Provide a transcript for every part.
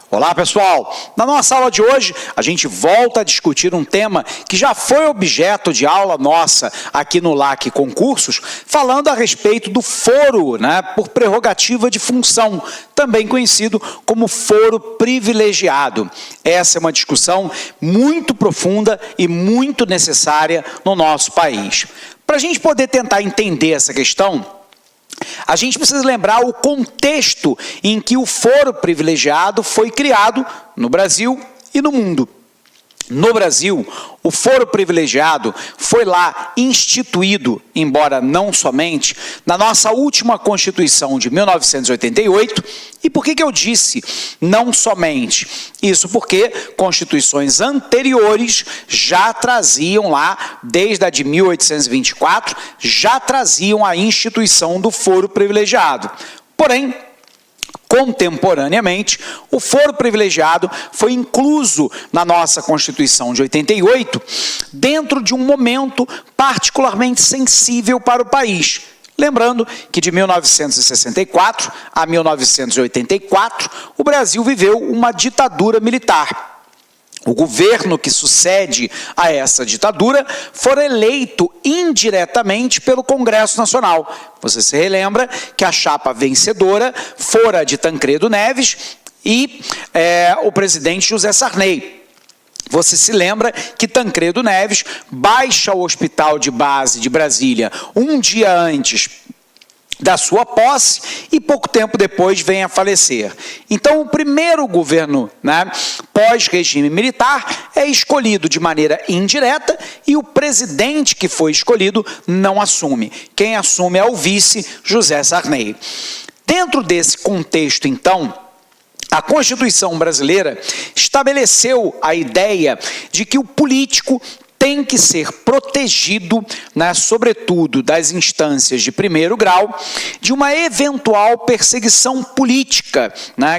Olá pessoal, na nossa aula de hoje a gente volta a discutir um tema que já foi objeto de aula nossa aqui no LAC Concursos, falando a respeito do foro, por prerrogativa de função, também conhecido como foro privilegiado. Essa é uma discussão muito profunda e muito necessária no nosso país. Para a gente poder tentar entender essa questão, a gente precisa lembrar o contexto em que o foro privilegiado foi criado no Brasil e no mundo. No Brasil, o foro privilegiado foi lá instituído, embora não somente, na nossa última Constituição de 1988. E por que eu disse não somente? Isso porque constituições anteriores já traziam lá, desde a de 1824, já traziam a instituição do foro privilegiado. Porém, contemporaneamente, o foro privilegiado foi incluso na nossa Constituição de 88, dentro de um momento particularmente sensível para o país. Lembrando que de 1964 a 1984, o Brasil viveu uma ditadura militar. O governo que sucede a essa ditadura foi eleito indiretamente pelo Congresso Nacional. Você se relembra que a chapa vencedora fora de Tancredo Neves e o presidente José Sarney. Você se lembra que Tancredo Neves baixa o Hospital de Base de Brasília um dia antes da sua posse e pouco tempo depois vem a falecer. Então, o primeiro governo pós-regime militar é escolhido de maneira indireta e o presidente que foi escolhido não assume. Quem assume é o vice, José Sarney. Dentro desse contexto, então, a Constituição brasileira estabeleceu a ideia de que o político tem que ser protegido, sobretudo das instâncias de primeiro grau, de uma eventual perseguição política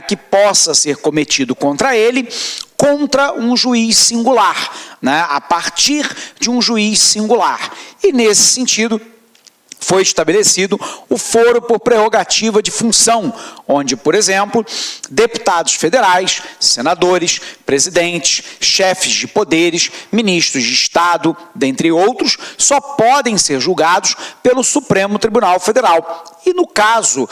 que possa ser cometido contra ele, contra um juiz singular, a partir de um juiz singular. E nesse sentido, foi estabelecido o foro por prerrogativa de função, onde, por exemplo, deputados federais, senadores, presidentes, chefes de poderes, ministros de Estado, dentre outros, só podem ser julgados pelo Supremo Tribunal Federal. E no caso,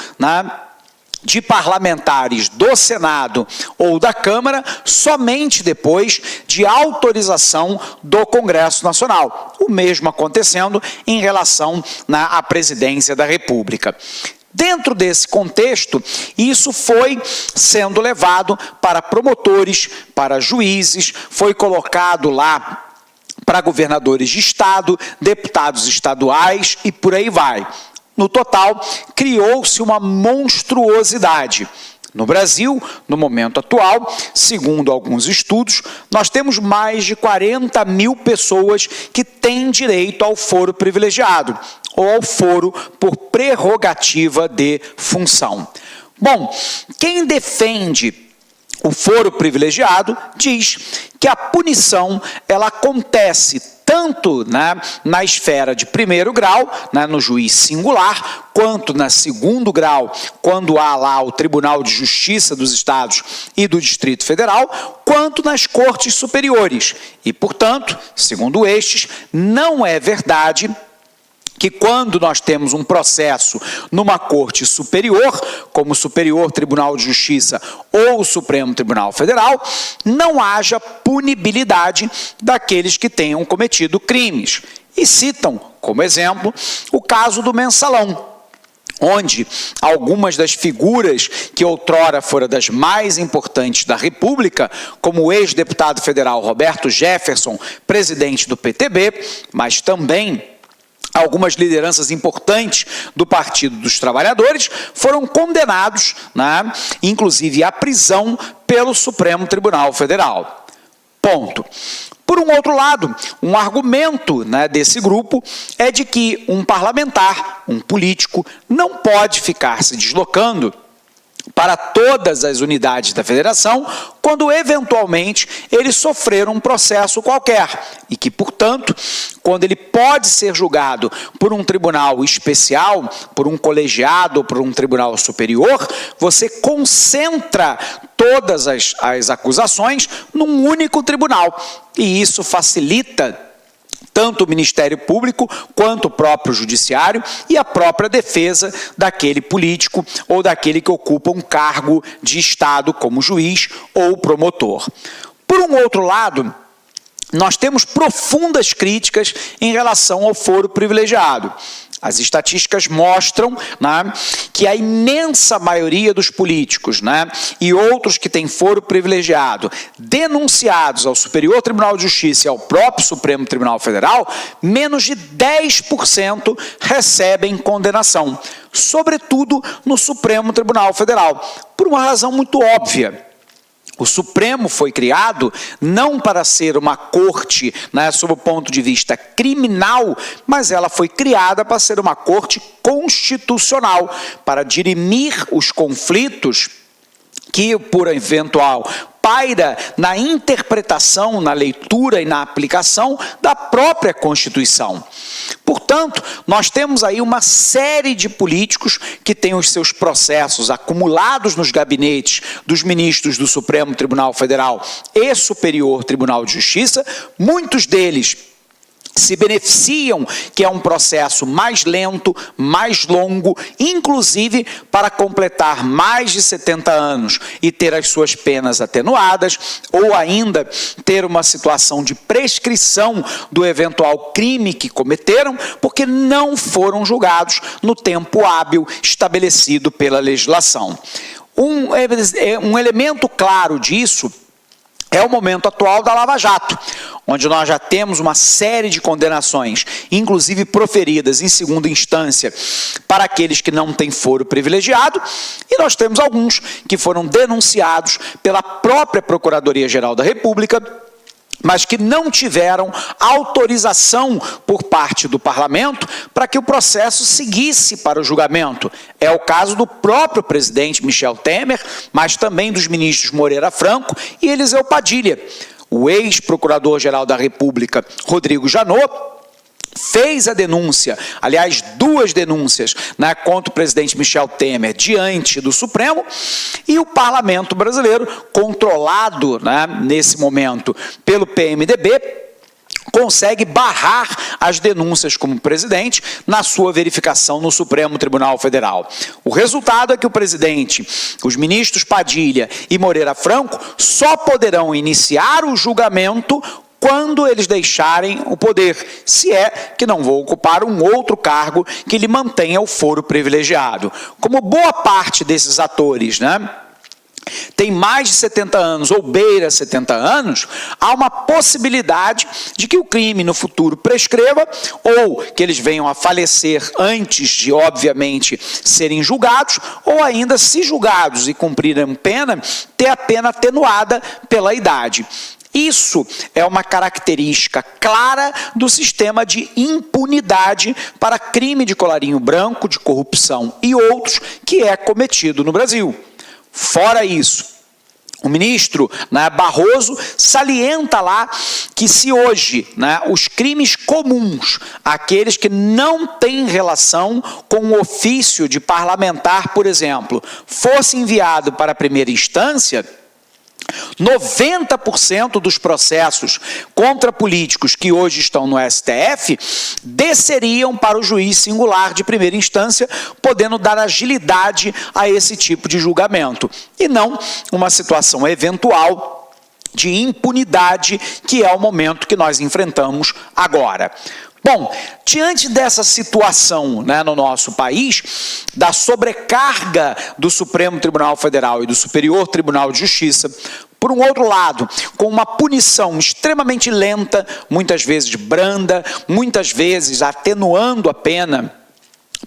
de parlamentares do Senado ou da Câmara, somente depois de autorização do Congresso Nacional. O mesmo acontecendo em relação à presidência da República. Dentro desse contexto, isso foi sendo levado para promotores, para juízes, foi colocado lá para governadores de Estado, deputados estaduais e por aí vai. No total, criou-se uma monstruosidade. No Brasil, no momento atual, segundo alguns estudos, nós temos mais de 40 mil pessoas que têm direito ao foro privilegiado, ou ao foro por prerrogativa de função. Bom, quem defende o foro privilegiado diz que a punição ela acontece tanto na esfera de primeiro grau, no juiz singular, quanto na segundo grau, quando há lá o Tribunal de Justiça dos Estados e do Distrito Federal, quanto nas cortes superiores. E, portanto, segundo estes, não é verdade que quando nós temos um processo numa corte superior, como o Superior Tribunal de Justiça ou o Supremo Tribunal Federal, não haja punibilidade daqueles que tenham cometido crimes. E citam, como exemplo, o caso do mensalão, onde algumas das figuras que outrora foram das mais importantes da República, como o ex-deputado federal Roberto Jefferson, presidente do PTB, mas também algumas lideranças importantes do Partido dos Trabalhadores foram condenados, inclusive à prisão, pelo Supremo Tribunal Federal. Ponto. Por um outro lado, um argumento desse grupo é de que um parlamentar, um político, não pode ficar se deslocando para todas as unidades da federação, quando eventualmente eles sofreram um processo qualquer e que, portanto, quando ele pode ser julgado por um tribunal especial, por um colegiado ou por um tribunal superior, você concentra todas as acusações num único tribunal e isso facilita tanto o Ministério Público quanto o próprio Judiciário e a própria defesa daquele político ou daquele que ocupa um cargo de Estado como juiz ou promotor. Por um outro lado, nós temos profundas críticas em relação ao foro privilegiado. As estatísticas mostram, né, que a imensa maioria dos políticos, né, e outros que têm foro privilegiado denunciados ao Superior Tribunal de Justiça e ao próprio Supremo Tribunal Federal, menos de 10% recebem condenação, sobretudo no Supremo Tribunal Federal, por uma razão muito óbvia. O Supremo foi criado não para ser uma corte, né, sob o ponto de vista criminal, mas ela foi criada para ser uma corte constitucional, para dirimir os conflitos que, por eventual, paira na interpretação, na leitura e na aplicação da própria Constituição. Portanto, nós temos aí uma série de políticos que têm os seus processos acumulados nos gabinetes dos ministros do Supremo Tribunal Federal e Superior Tribunal de Justiça, muitos deles se beneficiam, que é um processo mais lento, mais longo, inclusive para completar mais de 70 anos e ter as suas penas atenuadas, ou ainda ter uma situação de prescrição do eventual crime que cometeram, porque não foram julgados no tempo hábil estabelecido pela legislação. Um elemento claro disso é o momento atual da Lava Jato, onde nós já temos uma série de condenações, inclusive proferidas em segunda instância, para aqueles que não têm foro privilegiado, e nós temos alguns que foram denunciados pela própria Procuradoria-Geral da República, mas que não tiveram autorização por parte do parlamento para que o processo seguisse para o julgamento. É o caso do próprio presidente Michel Temer, mas também dos ministros Moreira Franco e Eliseu Padilha. O ex-procurador-geral da República, Rodrigo Janot, fez a denúncia, aliás, 2 denúncias, né, contra o presidente Michel Temer diante do Supremo, e o parlamento brasileiro, controlado, né, nesse momento pelo PMDB, consegue barrar as denúncias como presidente na sua verificação no Supremo Tribunal Federal. O resultado é que o presidente, os ministros Padilha e Moreira Franco, só poderão iniciar o julgamento quando eles deixarem o poder, se é que não vão ocupar um outro cargo que lhe mantenha o foro privilegiado. Como boa parte desses atores, né, tem mais de 70 anos ou beira 70 anos, há uma possibilidade de que o crime no futuro prescreva ou que eles venham a falecer antes de, obviamente, serem julgados, ou ainda, se julgados e cumprirem pena, ter a pena atenuada pela idade. Isso é uma característica clara do sistema de impunidade para crime de colarinho branco, de corrupção e outros que é cometido no Brasil. Fora isso, o ministro, né, Barroso salienta lá que se hoje, né, os crimes comuns, aqueles que não têm relação com o ofício de parlamentar, por exemplo, fosse enviado para a primeira instância, 90% dos processos contra políticos que hoje estão no STF desceriam para o juiz singular de primeira instância, podendo dar agilidade a esse tipo de julgamento, e não uma situação eventual de impunidade, que é o momento que nós enfrentamos agora. Bom, diante dessa situação, né, no nosso país, da sobrecarga do Supremo Tribunal Federal e do Superior Tribunal de Justiça, por um outro lado, com uma punição extremamente lenta, muitas vezes branda, muitas vezes atenuando a pena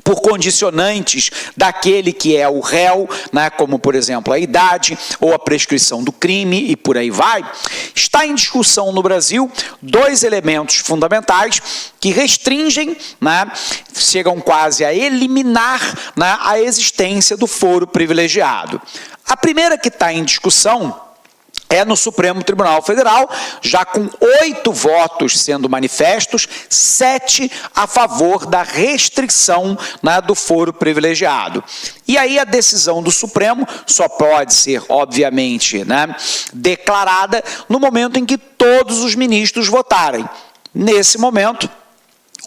por condicionantes daquele que é o réu, né, como, por exemplo, a idade ou a prescrição do crime e por aí vai, está em discussão no Brasil dois elementos fundamentais que restringem, né, chegam quase a eliminar, né, a existência do foro privilegiado. A primeira que está em discussão é no Supremo Tribunal Federal, já com 8 votos sendo manifestos, 7 a favor da restrição, né, do foro privilegiado. E aí a decisão do Supremo só pode ser, obviamente, né, declarada no momento em que todos os ministros votarem. Nesse momento,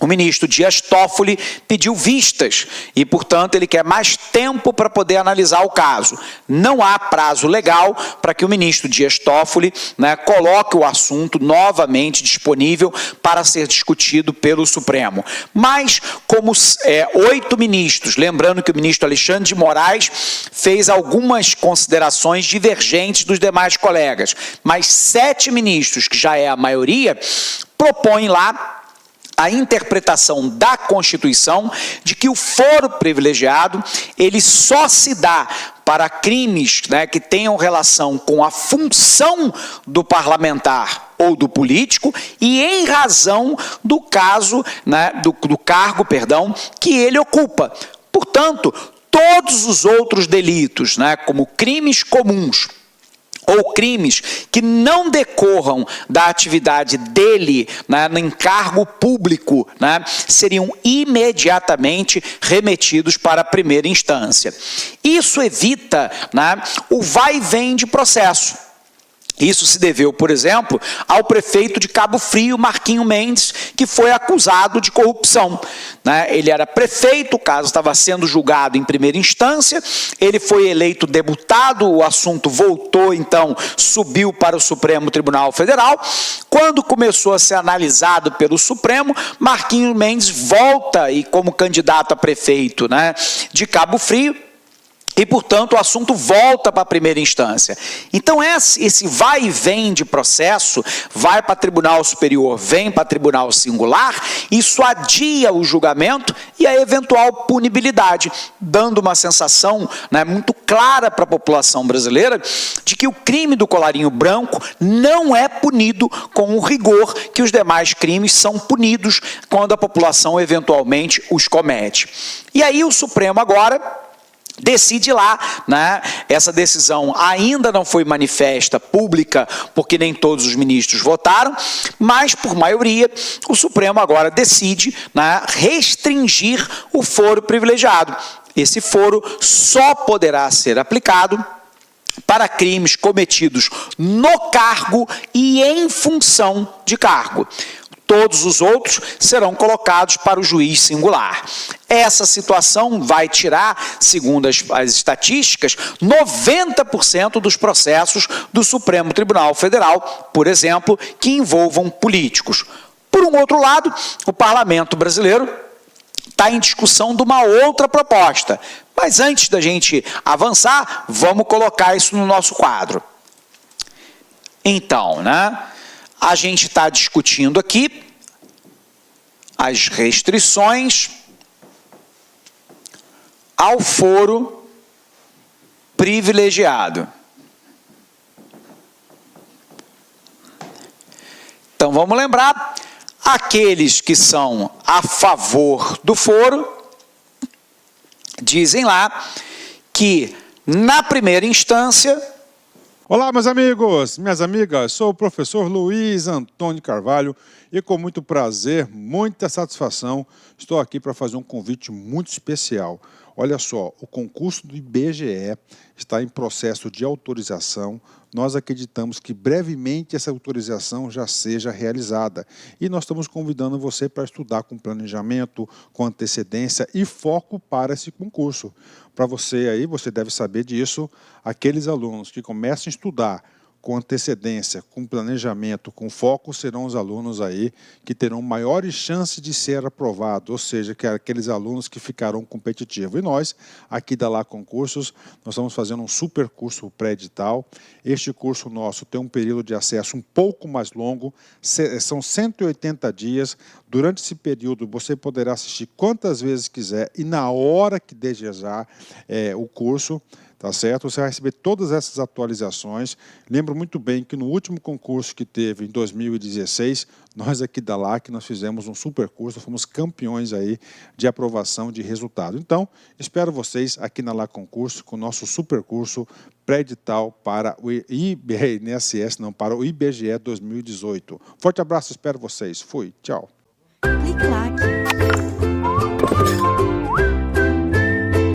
o ministro Dias Toffoli pediu vistas e, portanto, ele quer mais tempo para poder analisar o caso. Não há prazo legal para que o ministro Dias Toffoli, né, coloque o assunto novamente disponível para ser discutido pelo Supremo. Mas, como 8 ministros, lembrando que o ministro Alexandre de Moraes fez algumas considerações divergentes dos demais colegas, mas 7 ministros, que já é a maioria, propõem lá a interpretação da Constituição de que o foro privilegiado ele só se dá para crimes, né, que tenham relação com a função do parlamentar ou do político e em razão do caso, né, do cargo, que ele ocupa. Portanto, todos os outros delitos, né, como crimes comuns, ou crimes que não decorram da atividade dele, né, no encargo público, né, seriam imediatamente remetidos para a primeira instância. Isso evita, né, o vai e vem de processo. Isso se deveu, por exemplo, ao prefeito de Cabo Frio, Marquinho Mendes, que foi acusado de corrupção. Ele era prefeito, o caso estava sendo julgado em primeira instância, ele foi eleito deputado, o assunto voltou, então, subiu para o Supremo Tribunal Federal. Quando começou a ser analisado pelo Supremo, Marquinho Mendes volta e como candidato a prefeito, de Cabo Frio, e, portanto, o assunto volta para a primeira instância. Então, esse vai e vem de processo, vai para Tribunal Superior, vem para Tribunal Singular, isso adia o julgamento e a eventual punibilidade, dando uma sensação, muito clara para a população brasileira de que o crime do colarinho branco não é punido com o rigor que os demais crimes são punidos quando a população eventualmente os comete. E aí o Supremo agora decide lá, essa decisão ainda não foi manifesta, pública, porque nem todos os ministros votaram, mas por maioria o Supremo agora decide, restringir o foro privilegiado. Esse foro só poderá ser aplicado para crimes cometidos no cargo e em função de cargo. Todos os outros serão colocados para o juiz singular. Essa situação vai tirar, segundo as estatísticas, 90% dos processos do Supremo Tribunal Federal, por exemplo, que envolvam políticos. Por um outro lado, o Parlamento brasileiro está em discussão de uma outra proposta. Mas antes da gente avançar, vamos colocar isso no nosso quadro. Então, a gente está discutindo aqui as restrições ao foro privilegiado. Então, vamos lembrar, aqueles que são a favor do foro, dizem lá que, na primeira instância... Olá, meus amigos, minhas amigas, sou o professor Luiz Antônio Carvalho e com muito prazer, muita satisfação, estou aqui para fazer um convite muito especial. Olha só, o concurso do IBGE está em processo de autorização. Nós acreditamos que brevemente essa autorização já seja realizada. E nós estamos convidando você para estudar com planejamento, com antecedência e foco para esse concurso. Para você aí, você deve saber disso, aqueles alunos que começam a estudar com antecedência, com planejamento, com foco, serão os alunos aí que terão maiores chances de ser aprovados, ou seja, que aqueles alunos que ficarão competitivos. E nós, aqui da Lá Concursos, nós estamos fazendo um super curso pré-edital. Este curso nosso tem um período de acesso um pouco mais longo, são 180 dias. Durante esse período, você poderá assistir quantas vezes quiser e na hora que desejar o curso. Tá certo? Você vai receber todas essas atualizações. Lembro muito bem que no último concurso que teve em 2016, nós aqui da LAC, nós fizemos um super curso, fomos campeões aí de aprovação de resultado. Então, espero vocês aqui na LAC Concurso com o nosso super curso pré-edital para o INSS, não, para o IBGE 2018. Forte abraço, espero vocês. Fui, tchau. Clique lá.